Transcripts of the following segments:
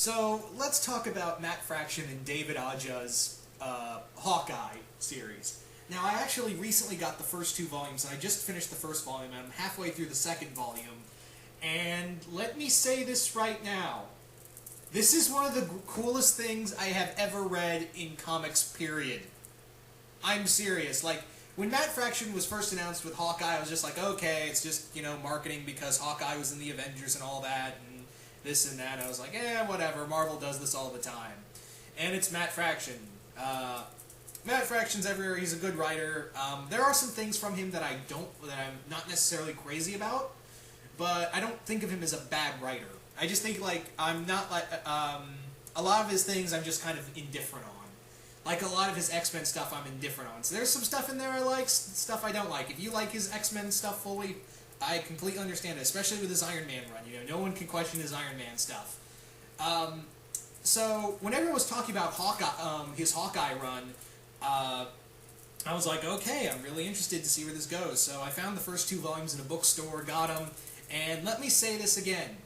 So let's talk about Matt Fraction and David Aja's Hawkeye series. Now, I actually recently got the first two volumes, and I just finished the first volume, and I'm halfway through the second volume. And let me say this right now. This is one of the coolest things I have ever read in comics, period. I'm serious. Like, when Matt Fraction was first announced with Hawkeye, I was just like, okay, it's just, marketing because Hawkeye was in the Avengers and all that, and this and that. And I was like, whatever, Marvel does this all the time. And it's Matt Fraction. Matt Fraction's everywhere. He's a good writer. There are some things from him that I'm not necessarily crazy about, but I don't think of him as a bad writer. I just think, I'm not a lot of his things I'm just kind of indifferent on. Like, a lot of his X-Men stuff I'm indifferent on. So there's some stuff in there I like, stuff I don't like. If you like his X-Men stuff fully, I completely understand it, especially with his Iron Man run. No one can question his Iron Man stuff. So when everyone was talking about his Hawkeye run, I was like, okay, I'm really interested to see where this goes. So I found the first two volumes in a bookstore, got them, and let me say this again.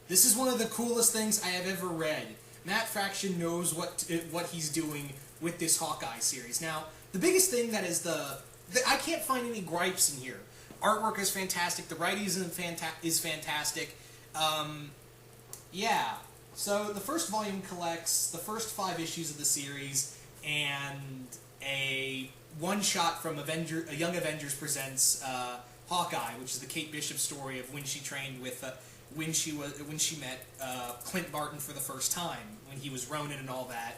This is one of the coolest things I have ever read. Matt Fraction knows what he's doing with this Hawkeye series. Now, the biggest thing that is I can't find any gripes in here. Artwork is fantastic. The writing is fantastic. Yeah. So the first volume collects the first 5 issues of the series and a one-shot from Young Avengers Presents Hawkeye, which is the Kate Bishop story of when she trained with when she met Clint Barton for the first time, when he was Ronin and all that.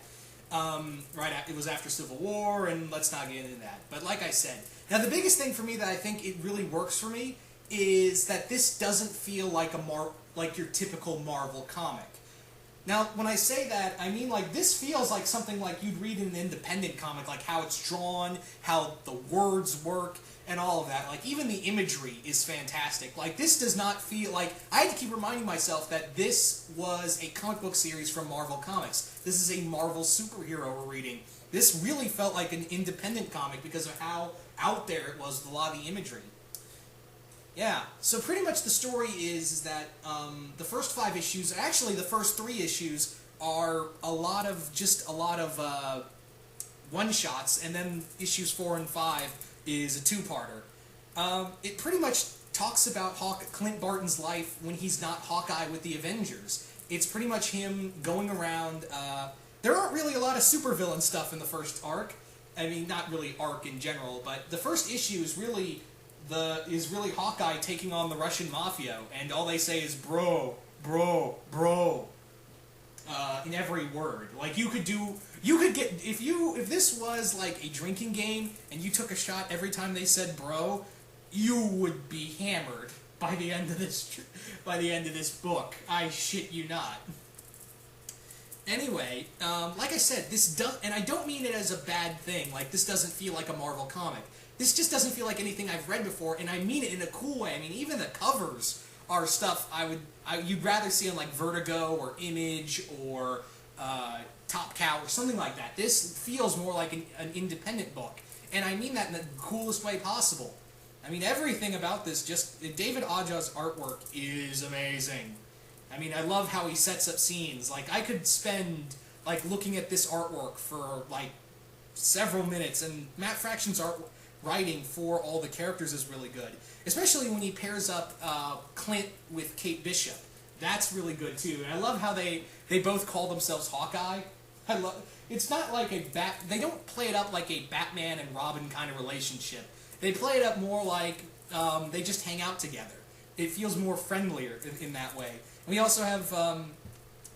It was after Civil War, and let's not get into that. But like I said, now the biggest thing for me that I think it really works for me is that this doesn't feel like like your typical Marvel comic. Now, when I say that, I mean, this feels like something like you'd read in an independent comic, like how it's drawn, how the words work, and all of that. Even the imagery is fantastic. This does not feel like... I had to keep reminding myself that this was a comic book series from Marvel Comics. This is a Marvel superhero we're reading. This really felt like an independent comic because of how out there it was with a lot of the imagery. Yeah, so pretty much the story is that the first 5 issues, actually the first 3 issues, are a lot of one-shots, and then issues 4 and 5 is a 2-parter. It pretty much talks about Clint Barton's life when he's not Hawkeye with the Avengers. It's pretty much him going around... there aren't really a lot of supervillain stuff in the first arc. I mean, not really arc in general, but the first issue is really Hawkeye taking on the Russian mafia, and all they say is bro, bro, bro, in every word. If this was like a drinking game and you took a shot every time they said bro, you would be hammered by the end of this book. I shit you not. Anyway, like I said, and I don't mean it as a bad thing, this doesn't feel like a Marvel comic. This just doesn't feel like anything I've read before, and I mean it in a cool way. I mean, even the covers are stuff you'd rather see on Vertigo or Image or Top Cow or something like that. This feels more like an independent book, and I mean that in the coolest way possible. I mean, everything about this, David Aja's artwork is amazing. I mean, I love how he sets up scenes. I could spend, looking at this artwork for, several minutes, and Matt Fraction's writing for all the characters is really good. Especially when he pairs up Clint with Kate Bishop. That's really good, too. And I love how they both call themselves Hawkeye. It's not like they don't play it up like a Batman and Robin kind of relationship. They play it up more like they just hang out together. It feels more friendlier in that way. And we also have,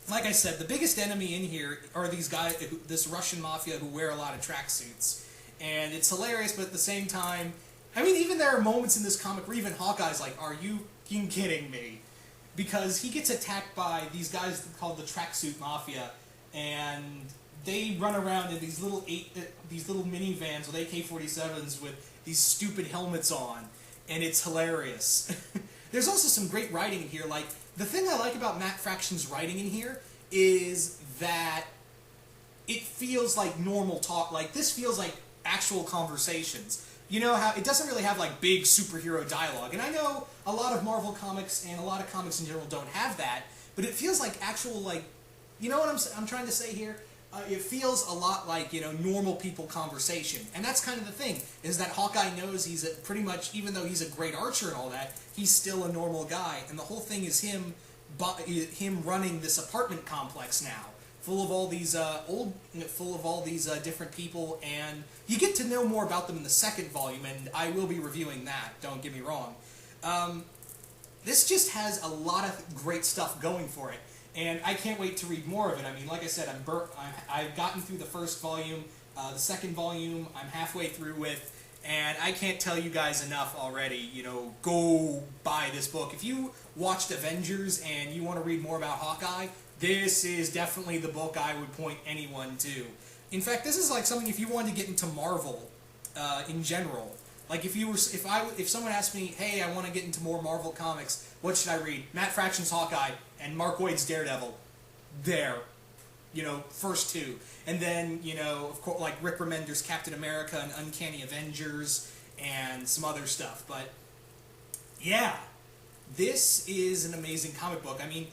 like I said, the biggest enemy in here are these guys, this Russian mafia who wear a lot of tracksuits. And it's hilarious, but at the same time, I mean, even there are moments in this comic where even Hawkeye's like, are you kidding me? Because he gets attacked by these guys called the Tracksuit Mafia, and they run around in these little minivans with AK-47s with these stupid helmets on, and it's hilarious. There's also some great writing in here. The thing I like about Matt Fraction's writing in here is that it feels like normal talk. This feels like actual conversations. You know how it doesn't really have big superhero dialogue, and I know a lot of Marvel comics and a lot of comics in general don't have that, but it feels like actual you know what I'm trying to say here? It feels a lot like, you know, normal people conversation. And that's kind of the thing, is that Hawkeye knows he's pretty much, even though he's a great archer and all that, he's still a normal guy. And the whole thing is him running this apartment complex now, full of all these different people, and you get to know more about them in the second volume, and I will be reviewing that, don't get me wrong. This just has a lot of great stuff going for it. And I can't wait to read more of it. I mean, like I said, I've gotten through the first volume. The second volume I'm halfway through with. And I can't tell you guys enough already. You know, go buy this book. If you watched Avengers and you want to read more about Hawkeye, this is definitely the book I would point anyone to. In fact, this is like something if you wanted to get into Marvel in general. Like if someone asked me, hey, I want to get into more Marvel comics, what should I read? Matt Fraction's Hawkeye and Mark Waid's Daredevil. There. You know, first two. And then, you know, of course, like Rick Remender's Captain America and Uncanny Avengers and some other stuff. But, yeah. This is an amazing comic book. I mean,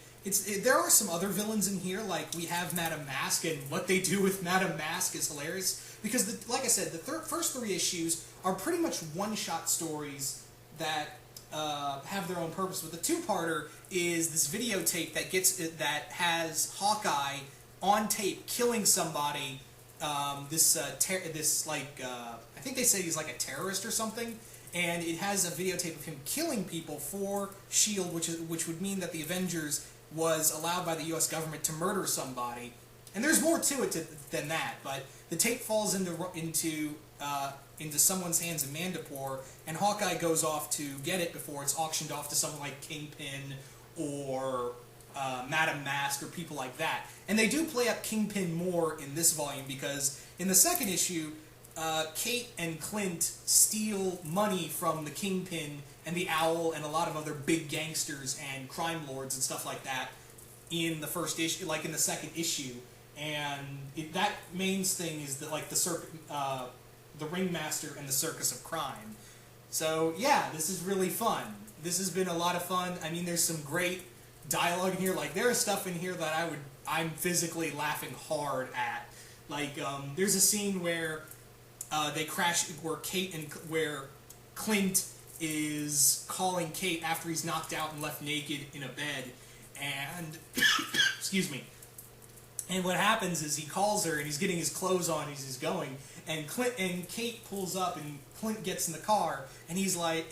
there are some other villains in here, like we have Madame Mask, and what they do with Madame Mask is hilarious. Because, like I said, the first three issues are pretty much one-shot stories that have their own purpose. But the two-parter is this videotape that has Hawkeye on tape killing somebody. I think they say he's like a terrorist or something. And it has a videotape of him killing people for S.H.I.E.L.D., which would mean that the Avengers was allowed by the U.S. government to murder somebody. And there's more to it than that, but the tape falls into someone's hands in Mandapore, and Hawkeye goes off to get it before it's auctioned off to someone like Kingpin or Madame Mask or people like that. And they do play up Kingpin more in this volume, because in the second issue, Kate and Clint steal money from the Kingpin and the Owl and a lot of other big gangsters and crime lords and stuff like that in the first issue, like in the second issue. And that main thing is that, like, the Ringmaster and the Circus of Crime. So yeah, this is really fun. This has been a lot of fun. I mean, there's some great dialogue in here. Like, there is stuff in here that I'm physically laughing hard at. Like, there's a scene where they crash, where Clint is calling Kate after he's knocked out and left naked in a bed, and excuse me. And what happens is he calls her and he's getting his clothes on as he's going, and Kate pulls up and Clint gets in the car and she's like,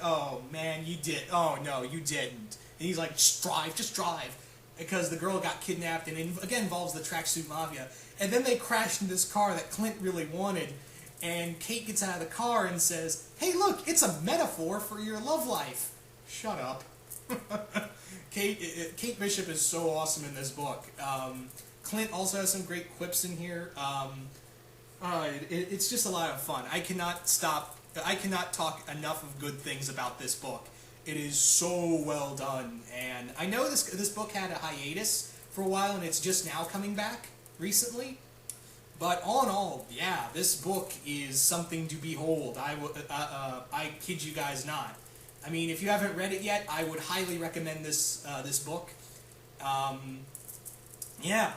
"Oh man, you did. Oh no, you didn't." And he's like, just drive," because the girl got kidnapped, and it again involves the Tracksuit Mafia. And then they crash into this car that Clint really wanted. And Kate gets out of the car and says, "Hey, look, it's a metaphor for your love life." Shut up. Kate Bishop is so awesome in this book. Clint also has some great quips in here. It's just a lot of fun. I cannot talk enough of good things about this book. It is so well done. And I know this book had a hiatus for a while, and it's just now coming back recently. But all in all, yeah, this book is something to behold. I kid you guys not. I mean, if you haven't read it yet, I would highly recommend this book. Yeah,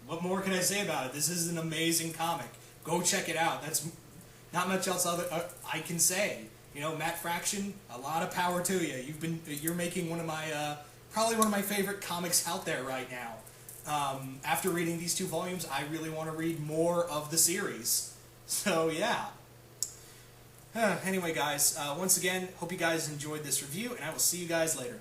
what more can I say about it? This is an amazing comic. Go check it out. That's not much else I can say. You know, Matt Fraction, a lot of power to you. You're making one of my probably one of my favorite comics out there right now. After reading these two volumes, I really want to read more of the series. So, yeah. Anyway, guys, once again, hope you guys enjoyed this review, and I will see you guys later.